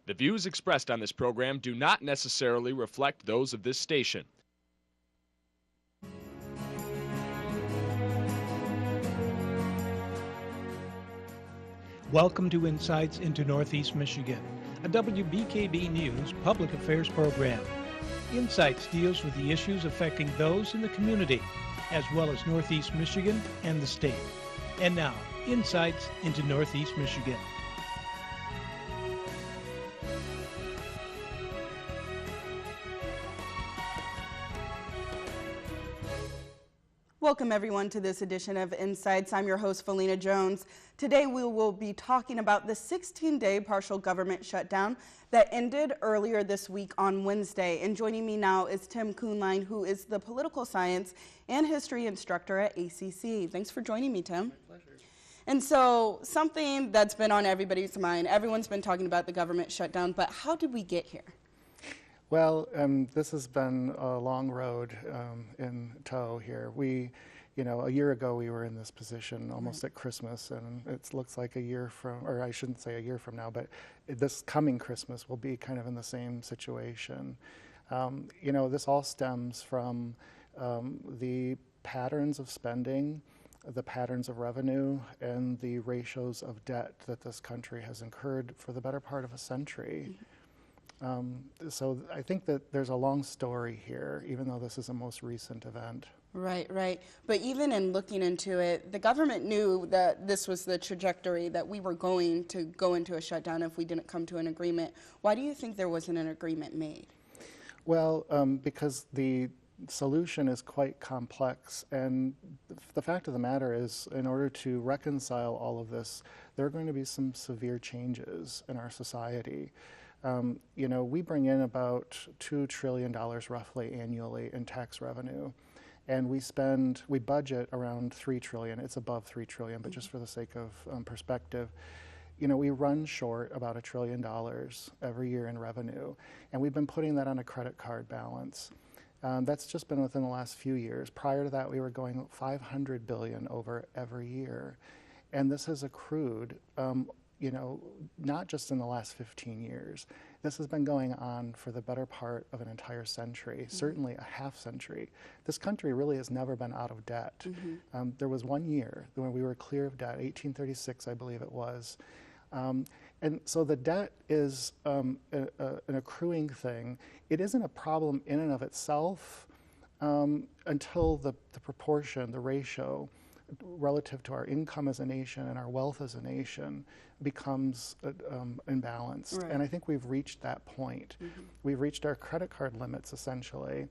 The views expressed on this program do not necessarily reflect those of this station. Welcome to Insights into Northeast Michigan, a WBKB News public affairs program. Insights deals with the issues affecting those in the community, as well as Northeast Michigan and the state. And now, Insights into Northeast Michigan. Welcome everyone to this edition of Insights. I'm your host, Felina Jones. Today we will be talking about the 16-day partial government shutdown that ended earlier this week on Wednesday. And joining me now is Tim Kuhnlein, who is the political science and history instructor at ACC. Thanks for joining me, Tim. My pleasure. And so something that's been on everybody's mind, everyone's been talking about the government shutdown, but how did we get here? Well, this has been a long road in tow here. A year ago we were in this position almost at Christmas, and it looks like a year from, or I shouldn't say a year from now, but this coming Christmas will be kind of in the same situation. This all stems from the patterns of spending, the patterns of revenue, and the ratios of debt that this country has incurred for the better part of a century. So I think that there's a long story here, even though this is a most recent event. Right. But even in looking into it, the government knew that this was the trajectory, that we were going to go into a shutdown if we didn't come to an agreement. Why do you think there wasn't an agreement made? Well, because the solution is quite complex, and the fact of the matter is, in order to reconcile all of this, there are going to be some severe changes in our society. We bring in about $2 trillion roughly annually in tax revenue, and we budget around $3 trillion. It's above $3 trillion, but just for the sake of perspective, we run short about $1 trillion every year in revenue, and we've been putting that on a credit card balance. That's just been within the last few years. Prior to that, we were going 500 billion over every year, and this has accrued not just in the last 15 years. This has been going on for the better part of an entire century, certainly a half century. This country really has never been out of debt. There was 1 year when we were clear of debt, 1836, I believe it was. And so the debt is an accruing thing. It isn't a problem in and of itself until the proportion, the ratio, relative to our income as a nation and our wealth as a nation becomes imbalanced. Right. And I think we've reached that point. We've reached our credit card limits essentially,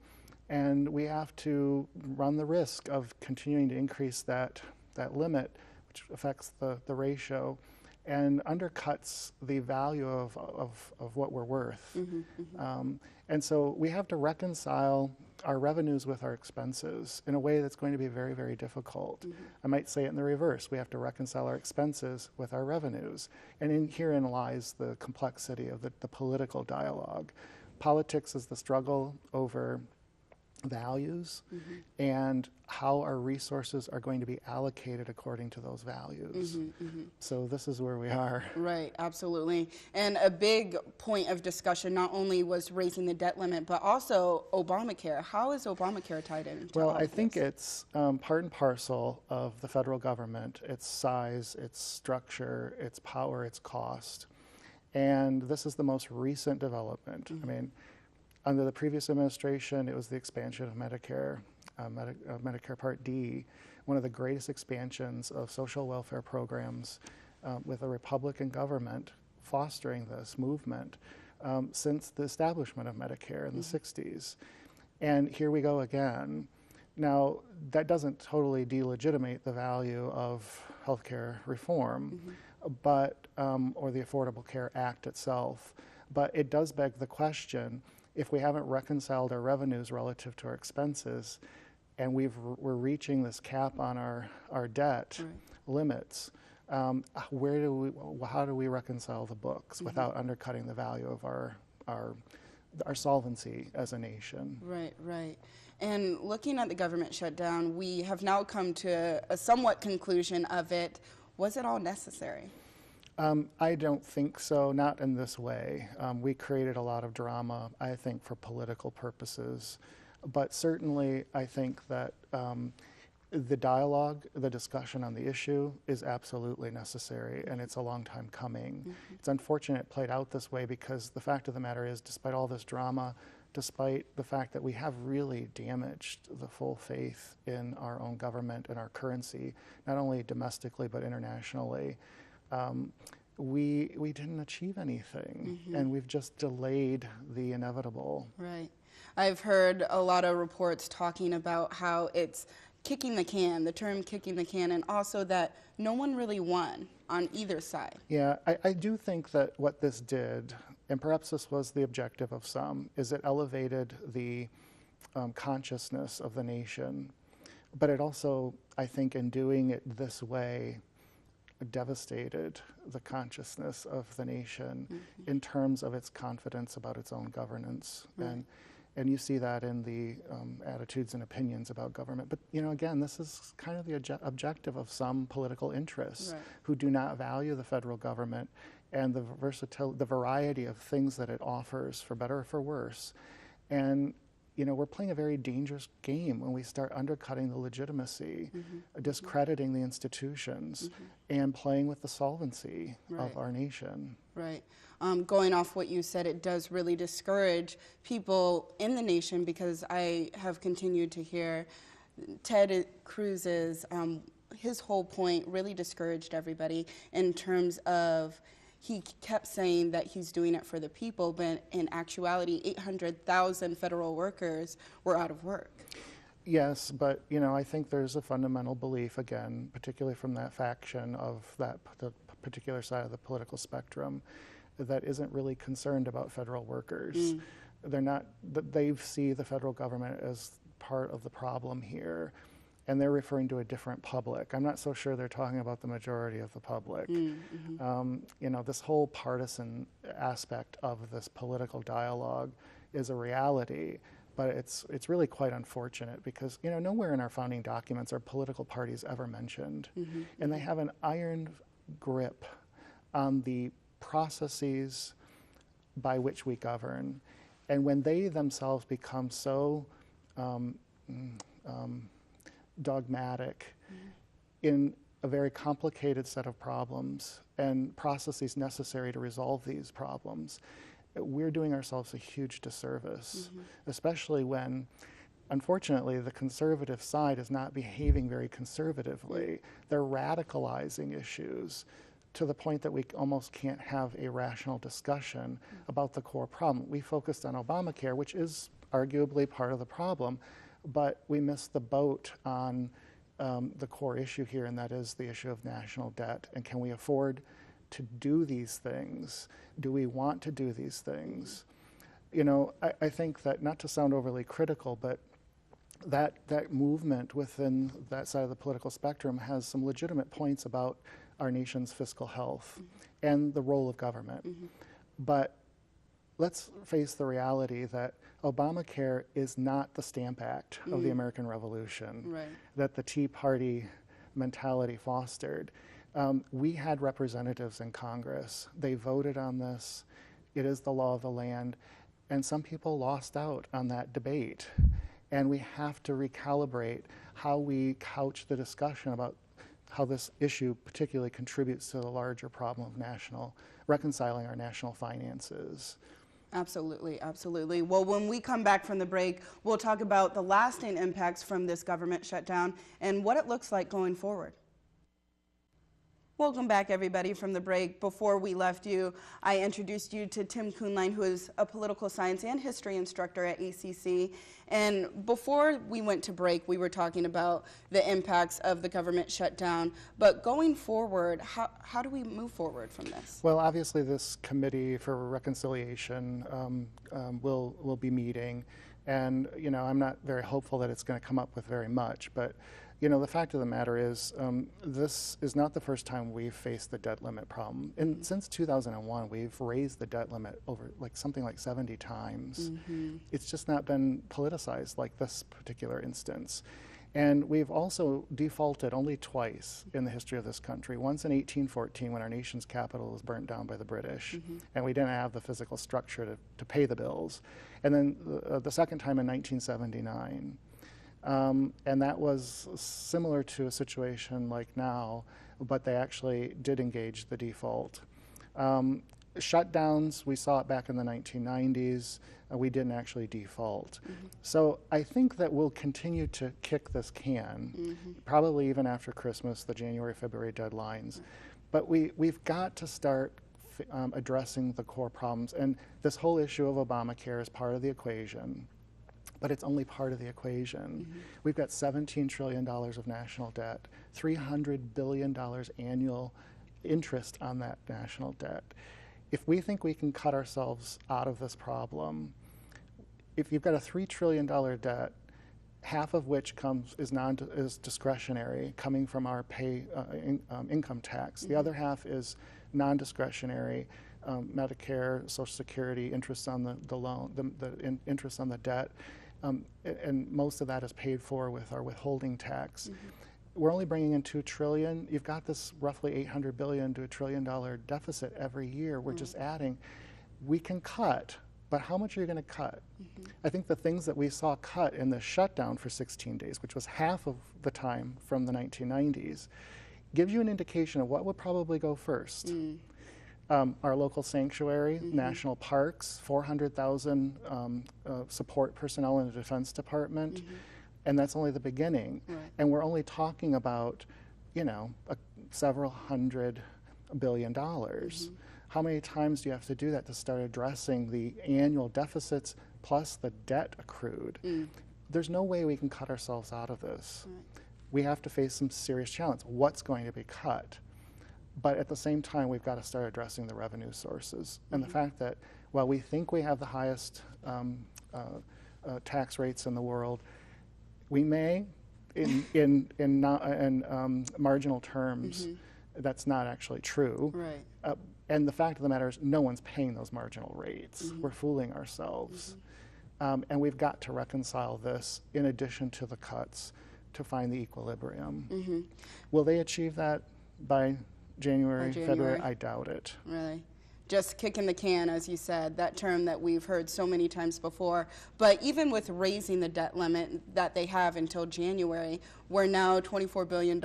and we have to run the risk of continuing to increase that limit, which affects the ratio and undercuts the value of what we're worth. And so we have to reconcile our revenues with our expenses in a way that's going to be very, very difficult. I might say it in the reverse. We have to reconcile our expenses with our revenues. And herein lies the complexity of the political dialogue. Politics is the struggle over values and how our resources are going to be allocated according to those values. So this is where we are. Right, absolutely. And a big point of discussion not only was raising the debt limit, but also Obamacare. How is Obamacare tied in? Well, I think it's part and parcel of the federal government, its size, its structure, its power, its cost. And this is the most recent development. I mean, under the previous administration, it was the expansion of Medicare, Medicare Part D, one of the greatest expansions of social welfare programs with a Republican government fostering this movement since the establishment of Medicare in the 60s. And here we go again. Now, that doesn't totally delegitimate the value of healthcare reform, but or the Affordable Care Act itself, but it does beg the question, if we haven't reconciled our revenues relative to our expenses, and we're reaching this cap on our debt limits, how do we reconcile the books without undercutting the value of our solvency as a nation? Right. And looking at the government shutdown, we have now come to a somewhat conclusion of it. Was it all necessary? I don't think so, not in this way. We created a lot of drama, I think, for political purposes. But certainly, I think that the dialogue, the discussion on the issue is absolutely necessary, and it's a long time coming. It's unfortunate it played out this way because the fact of the matter is, despite all this drama, despite the fact that we have really damaged the full faith in our own government and our currency, not only domestically but internationally, we didn't achieve anything, and we've just delayed the inevitable. Right. I've heard a lot of reports talking about how it's kicking the can, the term kicking the can, and also that no one really won on either side. Yeah, I do think that what this did, and perhaps this was the objective of some, is it elevated the consciousness of the nation. But it also, I think, in doing it this way, devastated the consciousness of the nation in terms of its confidence about its own governance. And you see that in the attitudes and opinions about government. But, you know, again, this is kind of the objective of some political interests who do not value the federal government and the variety of things that it offers, for better or for worse. And, you know, we're playing a very dangerous game when we start undercutting the legitimacy, discrediting the institutions, and playing with the solvency of our nation. Right. Going off what you said, it does really discourage people in the nation, because I have continued to hear Ted Cruz's, his whole point really discouraged everybody in terms of, he kept saying that he's doing it for the people, but in actuality, 800,000 federal workers were out of work. Yes, but, you know, I think there's a fundamental belief, again, particularly from that faction of the particular side of the political spectrum, that isn't really concerned about federal workers. They're not, they see the federal government as part of the problem here, and they're referring to a different public. I'm not so sure they're talking about the majority of the public. You know, this whole partisan aspect of this political dialogue is a reality, but it's really quite unfortunate because, you know, nowhere in our founding documents are political parties ever mentioned, and they have an iron grip on the processes by which we govern. And when they themselves become so dogmatic in a very complicated set of problems and processes necessary to resolve these problems, we're doing ourselves a huge disservice, especially when, unfortunately, the conservative side is not behaving very conservatively. They're radicalizing issues to the point that we almost can't have a rational discussion about the core problem. We focused on Obamacare, which is arguably part of the problem, but we missed the boat on the core issue here, and that is the issue of national debt. And can we afford to do these things? Do we want to do these things? You know, I think that, not to sound overly critical, but that movement within that side of the political spectrum has some legitimate points about our nation's fiscal health and the role of government. But let's face the reality that Obamacare is not the Stamp Act of the American Revolution that the Tea Party mentality fostered. We had representatives in Congress. They voted on this. It is the law of the land. And some people lost out on that debate. And we have to recalibrate how we couch the discussion about how this issue particularly contributes to the larger problem of reconciling our national finances. Absolutely, absolutely. Well, when we come back from the break, we'll talk about the lasting impacts from this government shutdown and what it looks like going forward. Welcome back, everybody, from the break. Before we left you, I introduced you to Tim Kuhnlein, who is a political science and history instructor at ACC. And before we went to break, we were talking about the impacts of the government shutdown. But going forward, how do we move forward from this? Well, obviously, this committee for reconciliation will be meeting. And, you know, I'm not very hopeful that it's going to come up with very much. But, you know, the fact of the matter is this is not the first time we've faced the debt limit problem. And since 2001, we've raised the debt limit over something like 70 times. It's just not been politicized like this particular instance. And we've also defaulted only twice in the history of this country. Once in 1814 when our nation's capital was burnt down by the British, and we didn't have the physical structure to pay the bills. And then the second time in 1979. And that was similar to a situation like now, but they actually did engage the default. Shutdowns, we saw it back in the 1990s. We didn't actually default. So I think that we'll continue to kick this can, probably even after Christmas, the January, February deadlines. But we've got to start addressing the core problems. And this whole issue of Obamacare is part of the equation, but it's only part of the equation. We've got $17 trillion of national debt, $300 billion annual interest on that national debt. If we think we can cut ourselves out of this problem, if you've got a $3 trillion debt, half of which is discretionary, coming from our income tax. The other half is non-discretionary, Medicare, Social Security, interest on the loan, the interest on the debt, and most of that is paid for with our withholding tax. We're only bringing in $2 trillion. You've got this roughly $800 billion to $1 trillion deficit every year. We're just adding. We can cut, but how much are you going to cut? I think the things that we saw cut in the shutdown for 16 days, which was half of the time from the 1990s, gives you an indication of what would probably go first. Our local sanctuary, national parks, 400,000 support personnel in the Defense Department. And that's only the beginning. And we're only talking about, several $100 billion. How many times do you have to do that to start addressing the annual deficits plus the debt accrued? There's no way we can cut ourselves out of this. We have to face some serious challenge. What's going to be cut? But at the same time, we've got to start addressing the revenue sources. And the fact that while we think we have the highest tax rates in the world, we may, in marginal terms, that's not actually true. And the fact of the matter is, no one's paying those marginal rates. We're fooling ourselves. And we've got to reconcile this in addition to the cuts to find the equilibrium. Will they achieve that by January, February? I doubt it. Really? Just kicking the can, as you said, that term that we've heard so many times before. But even with raising the debt limit that they have until January, we're now $24 billion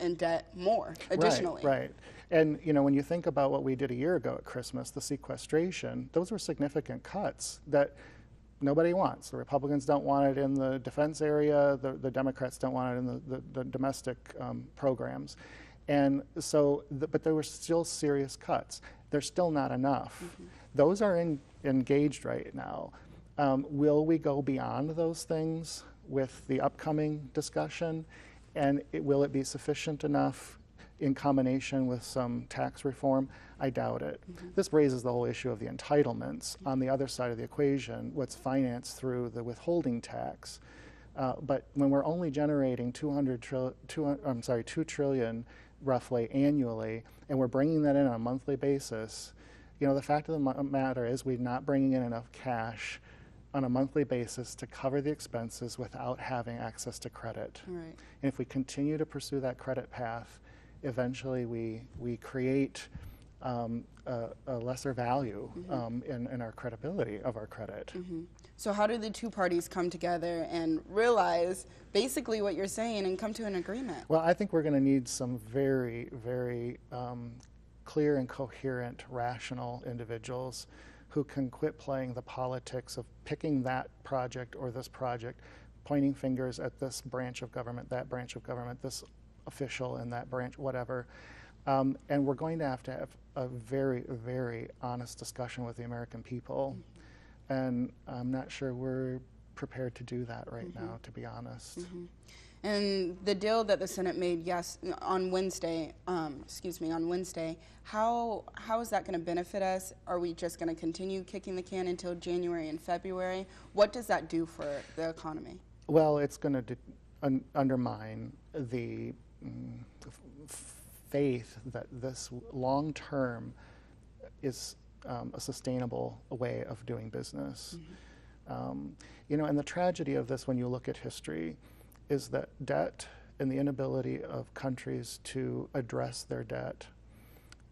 in debt more, additionally. Right. And when you think about what we did a year ago at Christmas, the sequestration, those were significant cuts that nobody wants. The Republicans don't want it in the defense area. The Democrats don't want it in the domestic programs. And so, but there were still serious cuts. They're still not enough. Those are engaged right now. Will we go beyond those things with the upcoming discussion? And will it be sufficient enough in combination with some tax reform? I doubt it. This raises the whole issue of the entitlements. On the other side of the equation, what's financed through the withholding tax. But when we're only generating $2 trillion roughly annually, and we're bringing that in on a monthly basis, the fact of the matter is we're not bringing in enough cash on a monthly basis to cover the expenses without having access to credit. And if we continue to pursue that credit path, eventually we create a lesser value in our credibility of our credit. So how do the two parties come together and realize basically what you're saying and come to an agreement? Well, I think we're going to need some very, very clear and coherent, rational individuals who can quit playing the politics of picking that project or this project, pointing fingers at this branch of government, that branch of government, this official in that branch, whatever. And we're going to have a very, very honest discussion with the American people. And I'm not sure we're prepared to do that right now, to be honest. And the deal that the Senate made on Wednesday, how is that going to benefit us? Are we just going to continue kicking the can until January and February? What does that do for the economy? Well, it's going to undermine the faith that this long-term is a sustainable way of doing business. And the tragedy of this, when you look at history, is that debt and the inability of countries to address their debt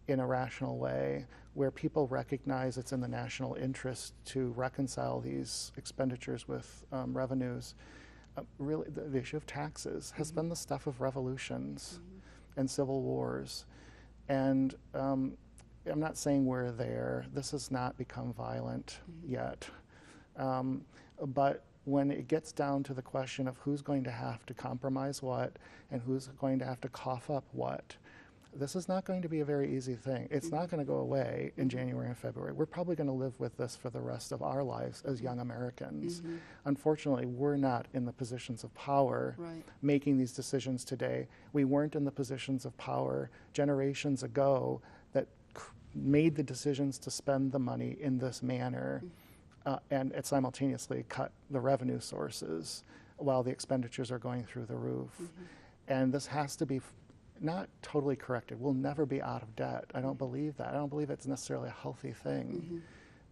in a rational way, where people recognize it's in the national interest to reconcile these expenditures with revenues. Really, the issue of taxes has been the stuff of revolutions and civil wars. And I'm not saying we're there. This has not become violent yet. But when it gets down to the question of who's going to have to compromise what and who's going to have to cough up what, this is not going to be a very easy thing. It's not going to go away in January and February. We're probably going to live with this for the rest of our lives as young Americans. Unfortunately, we're not in the positions of power making these decisions today. We weren't in the positions of power generations ago that made the decisions to spend the money in this manner. And it simultaneously cut the revenue sources while the expenditures are going through the roof. And this has to be not totally corrected. We'll never be out of debt. I don't believe that. I don't believe it's necessarily a healthy thing.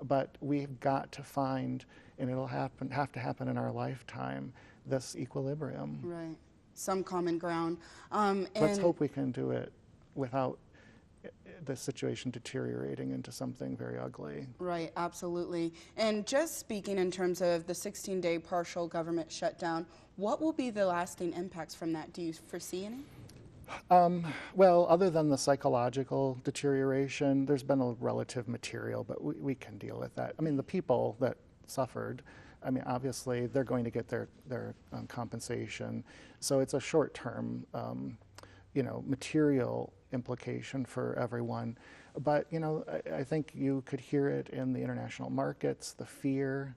But we've got to find, and it'll have to happen in our lifetime, this equilibrium. Right. Some common ground. Let's hope we can do it without the situation deteriorating into something very ugly. Right, absolutely. And just speaking in terms of the 16-day partial government shutdown, what will be the lasting impacts from that? Do you foresee any? Well, other than the psychological deterioration, there's been a relative material, but we can deal with that. I mean, the people that suffered, I mean, obviously, they're going to get their compensation. So it's a short-term, material implication for everyone. But, I think you could hear it in the international markets, the fear.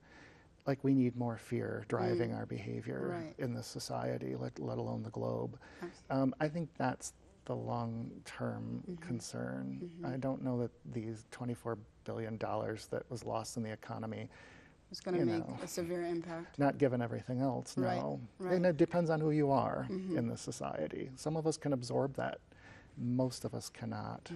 Like, we need more fear driving our behavior in this society, let alone the globe. I think that's the long-term concern. I don't know that these $24 billion that was lost in the economy is going to make a severe impact. Not given everything else, no. Right. And it depends on who you are in this society. Some of us can absorb that. Most of us cannot.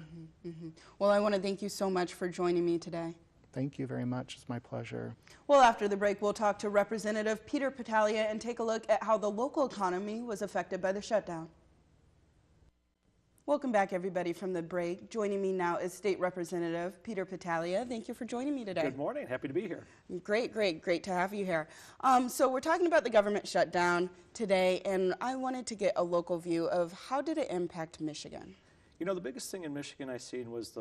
Well, I want to thank you so much for joining me today. Thank you very much. It's my pleasure. Well, after the break, we'll talk to Representative Peter Battaglia and take a look at how the local economy was affected by the shutdown. Welcome back, everybody, from the break. Joining me now is State Representative Peter Battaglia. Thank you for joining me today. Good morning. Happy to be here. Great to have you here. So we're talking about the government shutdown today, and I wanted to get a local view of how did it impact Michigan? The biggest thing in Michigan I seen was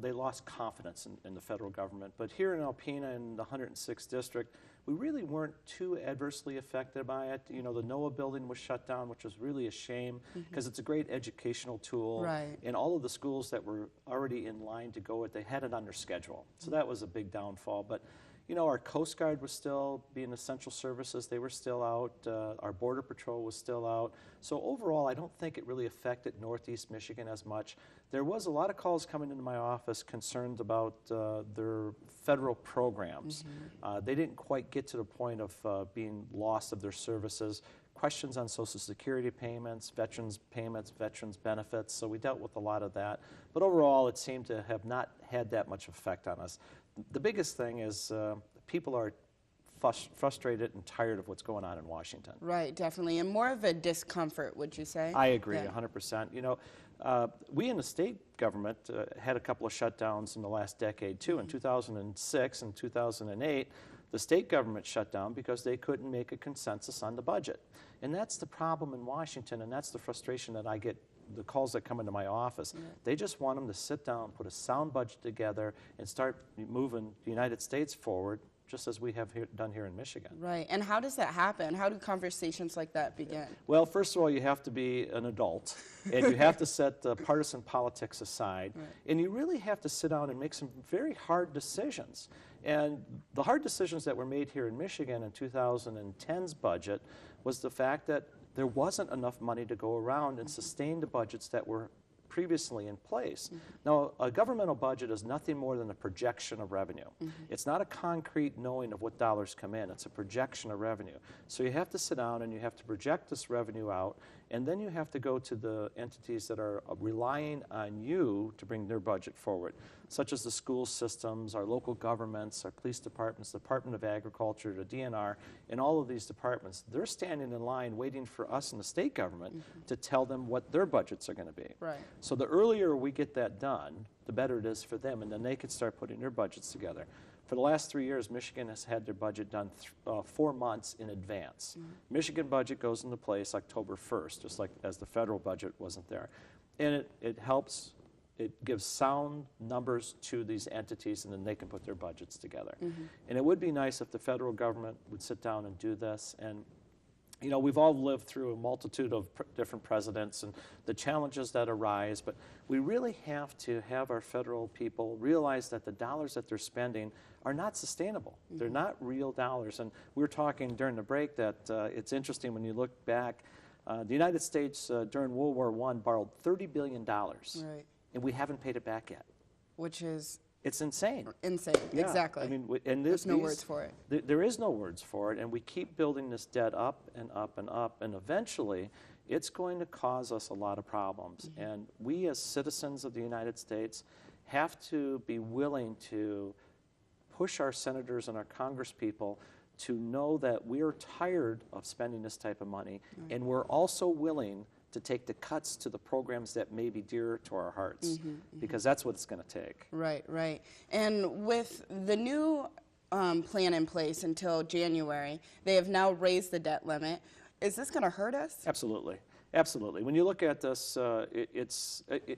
they lost confidence in the federal government. But here in Alpena, in the 106th district, we really weren't too adversely affected by it. The NOAA building was shut down, which was really a shame because it's a great educational tool. Right. And all of the schools that were already in line to go with, they had it on their schedule. So that was a big downfall. But our Coast Guard was still being essential services. They were still out. Our Border Patrol was still out. So overall, I don't think it really affected Northeast Michigan as much. There was a lot of calls coming into my office concerned about their federal programs. They didn't quite get to the point of being lost of their services. Questions on Social Security payments, veterans benefits. So we dealt with a lot of that. But overall, it seemed to have not had that much effect on us. The biggest thing is people are frustrated and tired of what's going on in Washington. Right, definitely, and more of a discomfort, would you say? I agree, 100%. We in the state government had a couple of shutdowns in the last decade, too. In 2006 and 2008, the state government shut down because they couldn't make a consensus on the budget. And that's the problem in Washington, and that's the frustration that I get, the calls that come into my office. They just want them to sit down, put a sound budget together, and start moving the United States forward, just as we have done here in Michigan. Right, and how does that happen? How do conversations like that begin? Well, first of all, you have to be an adult, and you have to set partisan politics aside, and you really have to sit down and make some very hard decisions. And the hard decisions that were made here in Michigan in 2010's budget was the fact that there wasn't enough money to go around and sustain the budgets that were previously in place. Now, a governmental budget is nothing more than a projection of revenue. It's not a concrete knowing of what dollars come in. It's a projection of revenue. So you have to sit down and you have to project this revenue out, And then you have to go to the entities that are relying on you to bring their budget forward, such as the school systems, our local governments, our police departments, Department of Agriculture, the DNR, and all of these departments. They're standing in line waiting for us in the state government to tell them what their budgets are going to be. Right. So the earlier we get that done, the better it is for them, and then they can start putting their budgets together. For the last 3 years, Michigan has had their budget done 4 months in advance. Michigan budget goes into place October 1st, just like as the federal budget wasn't there. And it helps, it gives sound numbers to these entities, and then they can put their budgets together. And it would be nice if the federal government would sit down and do this. And you know, we've all lived through a multitude of different presidents and the challenges that arise, but we really have to have our federal people realize that the dollars that they're spending are not sustainable. They're not real dollars. And we were talking during the break that it's interesting when you look back, the United States during World War I borrowed $30 billion, Right. and we haven't paid it back yet. Which is It's insane. insane. Yeah, Exactly. I mean, and There's no words for it. There is no words for it, and we keep building this debt up and up and up, and eventually it's going to cause us a lot of problems. And we as citizens of the United States have to be willing to push our senators and our congresspeople to know that we're tired of spending this type of money, and we're also willing to take the cuts to the programs that may be dear to our hearts, because that's what it's going to take. Right, right. And with the new plan in place until January, they have now raised the debt limit. Is this going to hurt us? Absolutely. Absolutely. When you look at this,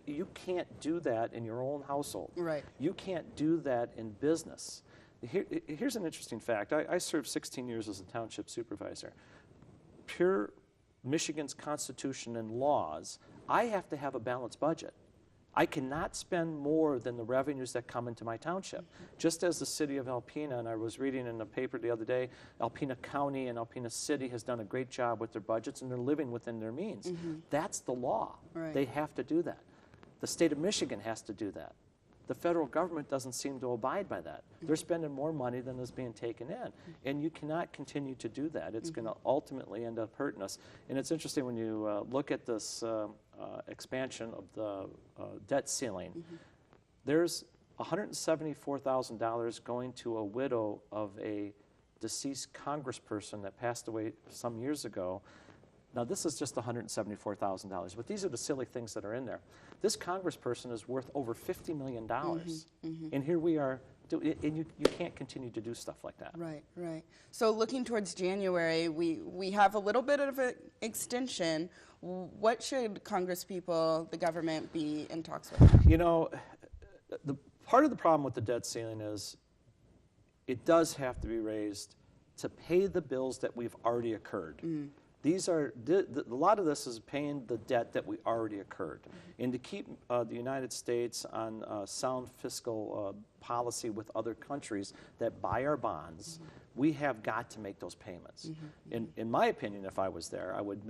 you can't do that in your own household. Right. You can't do that in business. Here's an interesting fact. I served 16 years as a township supervisor. Per Michigan's Constitution and laws, I have to have a balanced budget. I cannot spend more than the revenues that come into my township. Just as the city of Alpena, and I was reading in the paper the other day, Alpena County and Alpena City has done a great job with their budgets, and they're living within their means. That's the law. Right. They have to do that. The state of Michigan has to do that. The federal government doesn't seem to abide by that. They're spending more money than is being taken in. And you cannot continue to do that. It's going to ultimately end up hurting us. And it's interesting when you look at this expansion of the debt ceiling, there's $174,000 going to a widow of a deceased congressperson that passed away some years ago. Now, this is just $174,000, but these are the silly things that are in there. This congressperson is worth over $50 million, and here we are, and you can't continue to do stuff like that. Right, right. So looking towards January, we have a little bit of an extension. What should congresspeople, the government, be in talks with? You know, the part of the problem with the debt ceiling is it does have to be raised to pay the bills that we've already incurred. These are, a lot of this is paying the debt that we already incurred. And to keep the United States on sound fiscal policy with other countries that buy our bonds, we have got to make those payments. In my opinion, if I was there, I would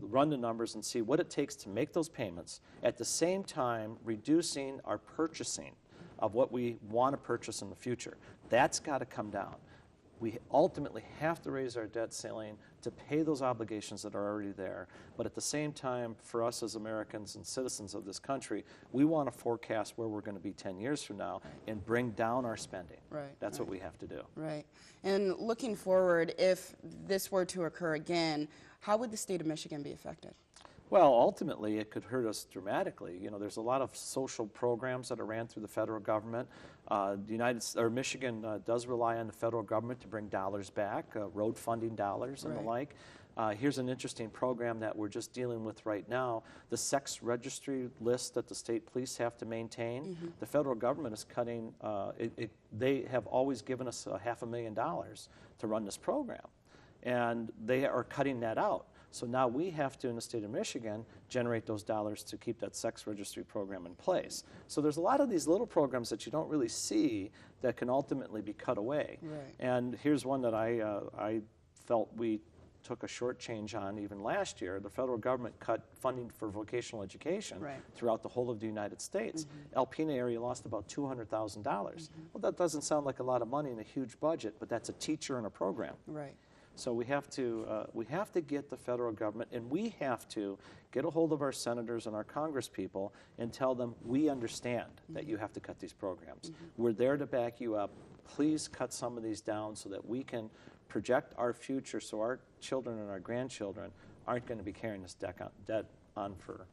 run the numbers and see what it takes to make those payments, at the same time reducing our purchasing of what we want to purchase in the future. That's got to come down. We ultimately have to raise our debt ceiling to pay those obligations that are already there. But at the same time, for us as Americans and citizens of this country, we want to forecast where we're going to be 10 years from now and bring down our spending. Right. That's what we have to do. Right. And looking forward, if this were to occur again, how would the state of Michigan be affected? Well, ultimately, it could hurt us dramatically. You know, there's a lot of social programs that are ran through the federal government. Michigan does rely on the federal government to bring dollars back, road funding dollars and the like. Here's an interesting program that we're just dealing with right now. The sex registry list that the state police have to maintain, the federal government is cutting, they have always given us $500,000 to run this program. And they are cutting that out. So now we have to, in the state of Michigan, generate those dollars to keep that sex registry program in place. So there's a lot of these little programs that you don't really see that can ultimately be cut away. Right. And here's one that I felt we took a short change on even last year. The federal government cut funding for vocational education throughout the whole of the United States. Alpena area lost about $200,000. Well, that doesn't sound like a lot of money in a huge budget, but that's a teacher and a program. Right. So we have to get the federal government, and we have to get a hold of our senators and our Congress people and tell them we understand that you have to cut these programs. We're there to back you up. Please cut some of these down so that we can project our future so our children and our grandchildren aren't going to be carrying this debt on for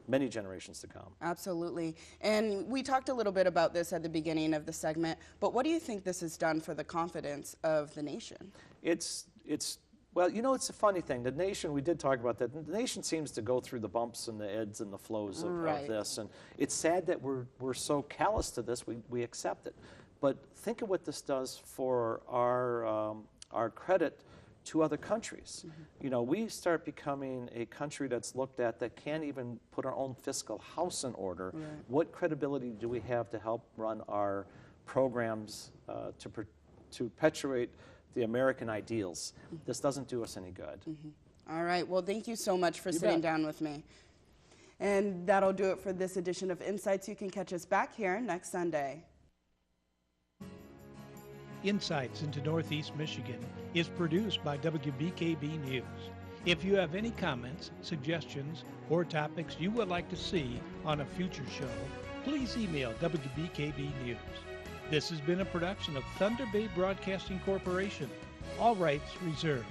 many generations to come. Absolutely. And we talked a little bit about this at the beginning of the segment, but what do you think this has done for the confidence of the nation? Well, you know, it's a funny thing. The nation, we did talk about that. The nation seems to go through the bumps and the ebbs and the flows of this. And it's sad that we're so callous to this, we accept it. But think of what this does for our credit to other countries. You know, we start becoming a country that's looked at that can't even put our own fiscal house in order. What credibility do we have to help run our programs to perpetuate the American ideals? This doesn't do us any good. All right. Well, thank you so much for sitting down with me. And that'll do it for this edition of Insights. You can catch us back here next Sunday. Insights into Northeast Michigan is produced by WBKB News. If you have any comments, suggestions, or topics you would like to see on a future show, please email WBKB News. This has been a production of Thunder Bay Broadcasting Corporation. All rights reserved.